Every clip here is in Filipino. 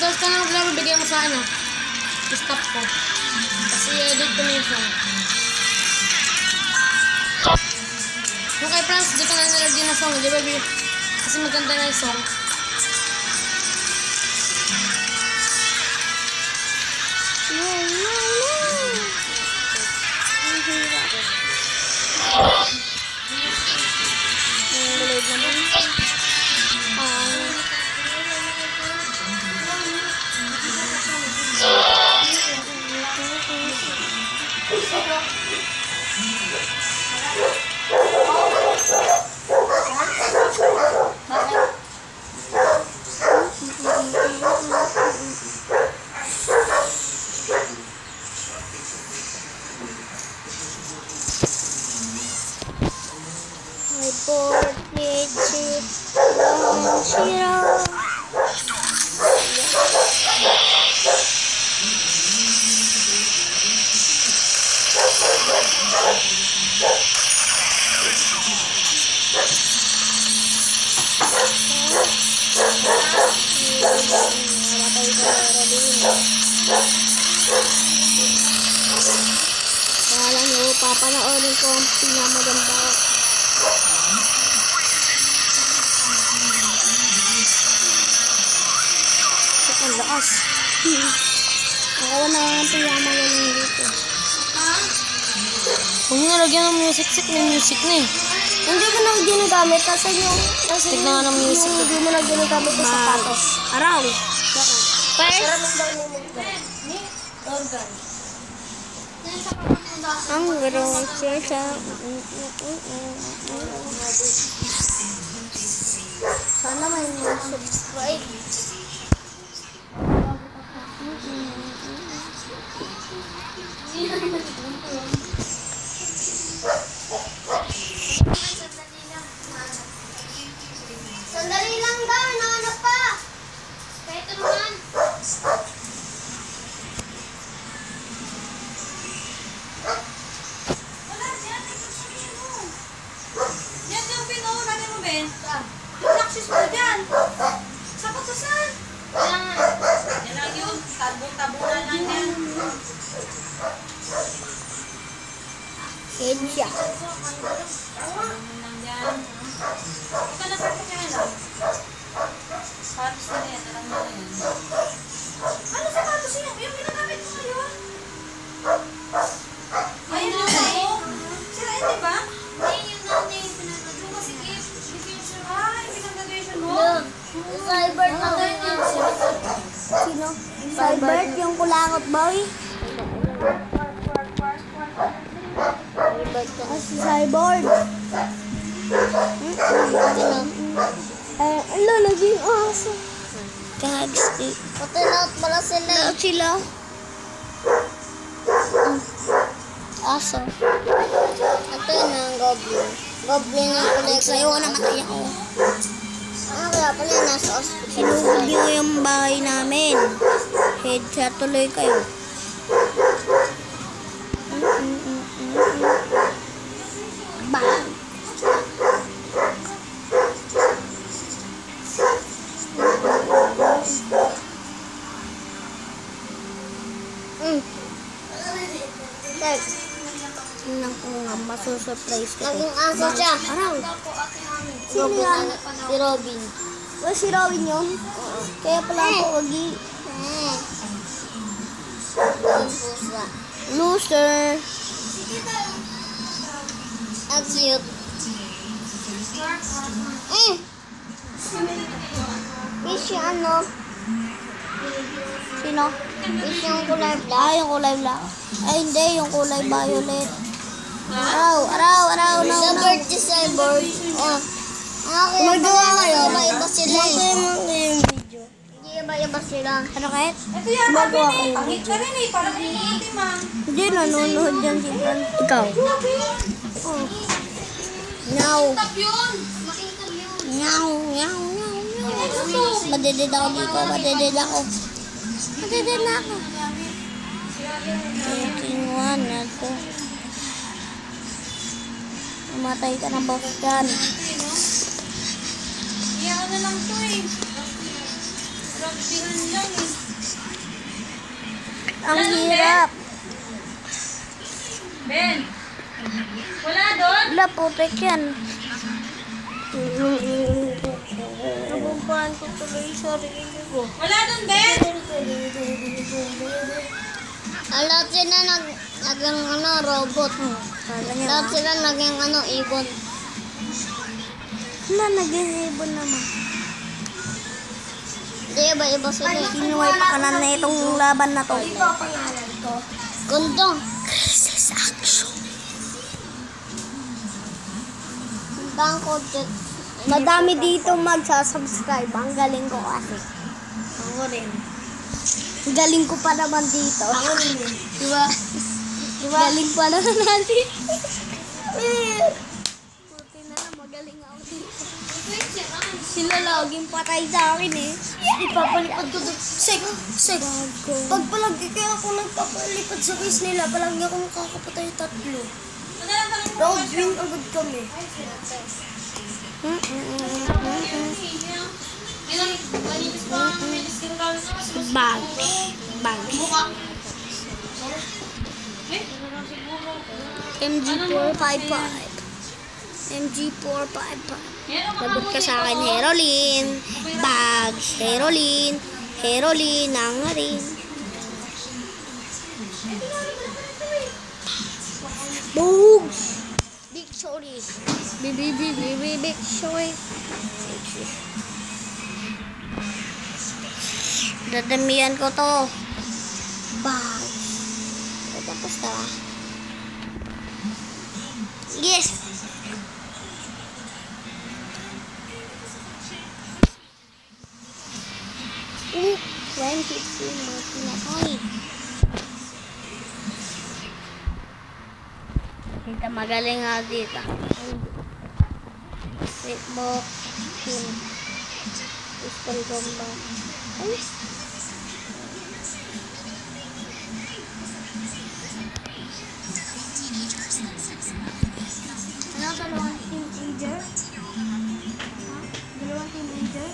Tapos ka na maglaro, bigyan mo sa ano. Stop ko. Kasi edit ko na yung song. Kung kay Franz, di ka na nalagyan na song, di ba? Kasi maganda na yung song. Papanoorin ko ang pinakamaganda. Ang lakas. Ako na ang pinakamaganda dito. Huwag nga lagyan ng music, may music na eh. Hindi mo na ginagamit kasi yung... Tignan nga ng music. Hindi mo na ginagamit yung sapatos. Araw. First, ang garong siya. Sana may subscribe. Sandali lang daw, nahanap pa. Kaya tulungan. Wala, diyan. Ito sabihin mo. Yan yung pinuunan mo, Ben. Yung laksis mo dyan. Sapat sa saan? Yan lang yun. Tabong-tabunan lang yan. Head siya. Tabong lang yan. Ikaw na parang kaya lang. Patos na yan. Alam mo na yan. Ano sapatos yun? Yung ginagamit mo ngayon? Ayun lang ako. Sira yun, diba? Yung masikip. Ay, pinag-graduation mo? Cybert na Sino? Cybert, yung kulangot boy? Si Cyborg. Ala, laging aso. Kagsti. Pati lahat pala sila. Lahat sila. Aso. Ito yun ang goblin. Goblin yung kulay. Sa'yo namatay ako. Ano kaya pala nasa hospital? Sinugod nyo yung bahay namin. Headshot tuloy kayo. Bang! Tek. Nang nga masusurprise ko. Naging aso siya. Araw. Sino yan? Si Robin. Oh, si Robin yun? Kaya pala ako wagi. Loser. Ang cute. Fish yung ano? Sino? Fish yung kulay black. Ah, yung kulay black. Ay, hindi. Yung kulay violet. Araw. No. The bird is a bird. Oh. Kumagawa kayo. Iba-iba sila eh. Hindi iba-iba sila. Ano kahit? Ito yan, sabi na eh. Pangit ka rin eh. Parang iniitim ah. Hindi, nanonood dyan si Fran. Ikaw. Oh. Nyaw. Yun. Nyaw. Madeded ako dito. Madeded ako. Kinuha na ito. Umatay ka ng boss dyan. Iyan ko na lang ito eh. Pagpihan lang eh. Ang hirap. Ben! Wala doon? Wala, putik yan. Nabumpahan ko tuloy yung sarili ko. Wala doon, Ben! Lahat sila naging robot. Lahat sila naging ibon. Wala, naging ibon naman. Hindi, iba-iba sila. Sino may pakanan na itong laban na to? Ito ang pangalan ko. Gundong. Crisis action. Madami dito magsasubscribe. Ang galing ko kasi. Ako rin. Ang galing ko pa naman dito. Ako rin eh. Diba? Galing pa naman natin. Puti na lang, magaling ako dito. Sila laging patay sa akin eh. Ipapalipad ko doon. Sek. Pag palagi kaya ako nagpapalipad sa base nila, palagi ako nakakapatay 3. Round win agad kami. Bag. MG455. MG455. Lagot ka sa akin, Herolin. Bag, Herolin, nangarin. Bugs! Victory. Victory. Dadamihan ko to. Bag. Tapos na. Yes! Ooh, 22 Martin Ahoy. Kita magaling nga dito. Facebook. Pistol bomba. Ay. Ano dalawang teenager? Dalawang teenager?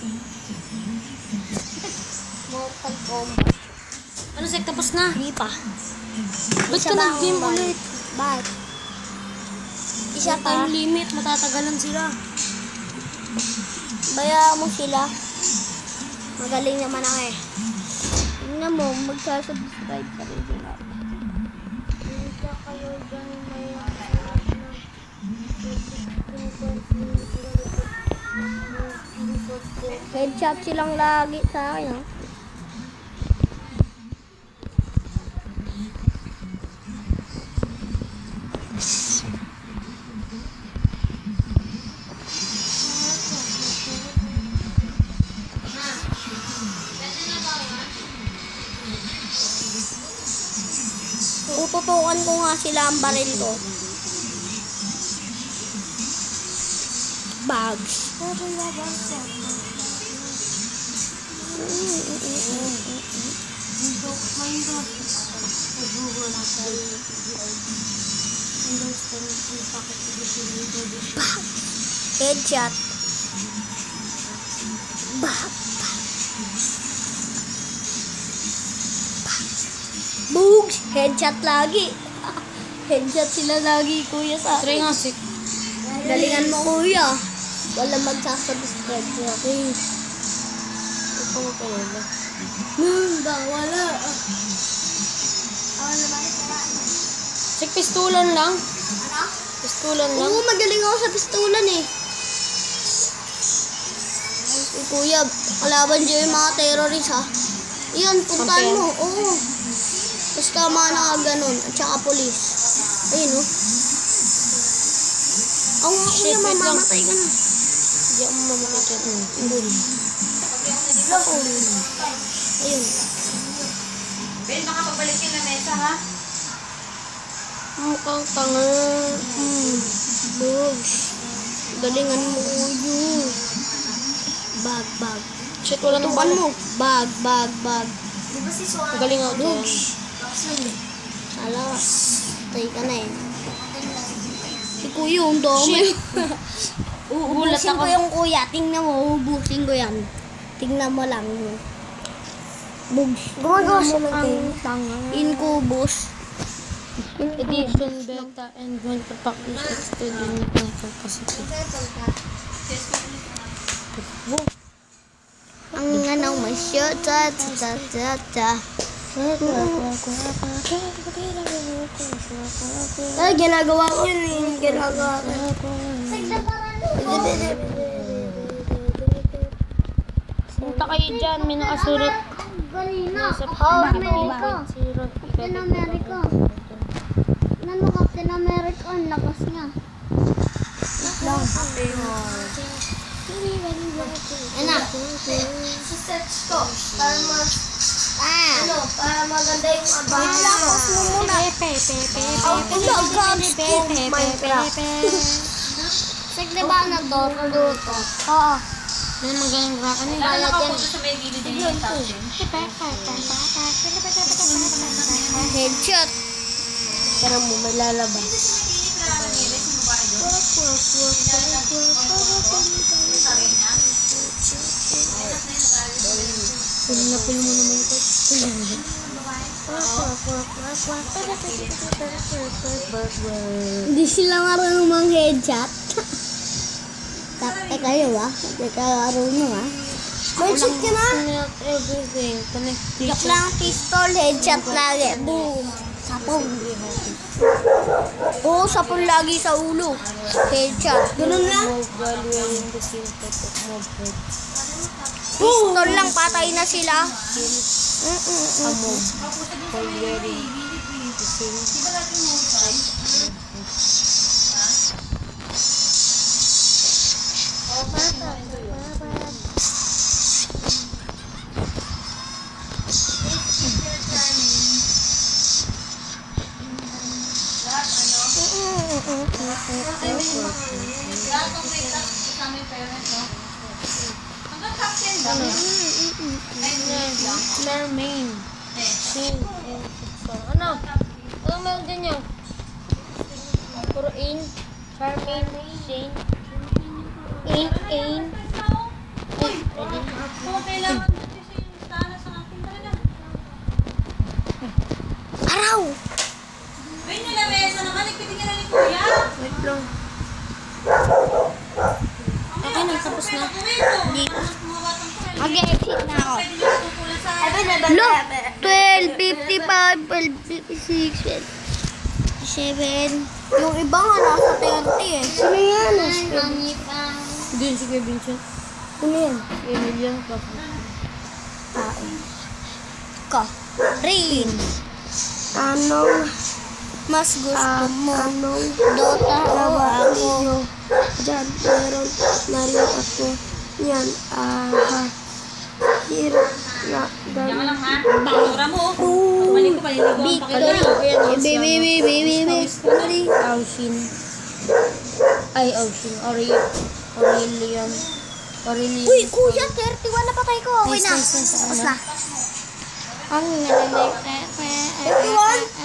Mortal Kombat. Ano, Sek? Tapos na? Hindi pa. Ba't ka nag-game ulit? Ba't? Isa time limit, matatagalan sila. Bayaan mo sila. Magaling naman ako eh. Tingnan mo, magsasubscribe pa rin sila. Hindi ka kayo dyan may headshot silang lagi sa akin, oh. Tututukan ko nga sila ang baril ko. Bags. Headshot. Bugs! Headshot lagi. Headshot sila lagi, kuya, sa Try nga, Sek. galingan mo, kuya. Wala magsasubscribe sa akin. Ito mo pa wala. Wala. Sek, pistulan lang. Ano? Pistulan lang. Oo, magaling ako sa pistulan eh. Kuya, kalaban dyan yung mga terrorist ha. Iyan, puntahan Kampiyan. mo. Oo. Basta mga nakaganon. At saka polis. Ayun oh. Ako nga kuya, Shit, wait lang. mamamatay ka na. Hindi ako mamakakit. Ayun. Ben, baka pabalikin na mesa ha? Mukhang tanga. Bugs. Galingan mo kuya. Bag. Shit, wala nang Tukan bala. mo. Bag. Magaling ako doon. Sala. Tay ka na eh. Si kuya, ang dami. Shit. Gulat Uubusin ako. ko yung kuya. Tingnan mo, uubusin ko yan. Tingnan mo lang. Bugs. Gumagawa siya ng game. Incubus. Edition Beta and Winter Pack is extended in the capacity. Ang ano mo siya. Ay, ginagawa ko yun eh. Ginagawa ko. Punta kayo dyan, may nakasulat. Nasa Captain America. Ano Captain America? Ang lakas niya. Ano? Search ko. Para maganda yung abang. Minecraft. Sige ba nagdodoro? Oo. May magaling raka nila. Lalo ka po sa may gilid din yung top din. Headshot. Pero mo malalabas. Pinapil mo naman ito. Hindi sila marunong mang headshot. Kayo ba? Nagkaroon ba? Mindset ka na? Not everything. Connect Joke lang, pistol, headshot lagi. Boom. Sapong. Oo, sapong lagi sa ulo. Headshot. Ganun lang? Valuing the same type of movement. Pistol lang, patay na sila. A mob. Valuing the same. Lahat ng may top kasama yung parents, no? Hanggang top 10 lang. Ay, lang. Mermain. Shane. Ano? Ano meron din yun? Puro in. Charmaine. Shane. In. Kung kailangan natin siya yung tala sa akin talaga. Araw! Wait nila, Mesa naman. Nagpitin ka na ni Kuya. Wait lang. Okay na, tapos na. Hindi. Mag-exit na ako. Pwede nyo tutulan sa... Look! 12:55, 12:56, 7. Yung iba nga nasa 30 eh. Sino yan? Doon si Kuya Vincent. Sino yan? Emilian. Ko. Rin. Anong Mas gusto mo. anong Dota o ako. nyo dyan? Meron na rin ako. Yan. Hirap na Diyan ka dami. lang, ha? Tura mo. Balik ko pa. Victory. Victory. Aushin. Ay, Aushin. Aurelian. Uy, kuya, 31 na patay ko. Okay na. Nice. Tapos na. Ang nalalag. 31?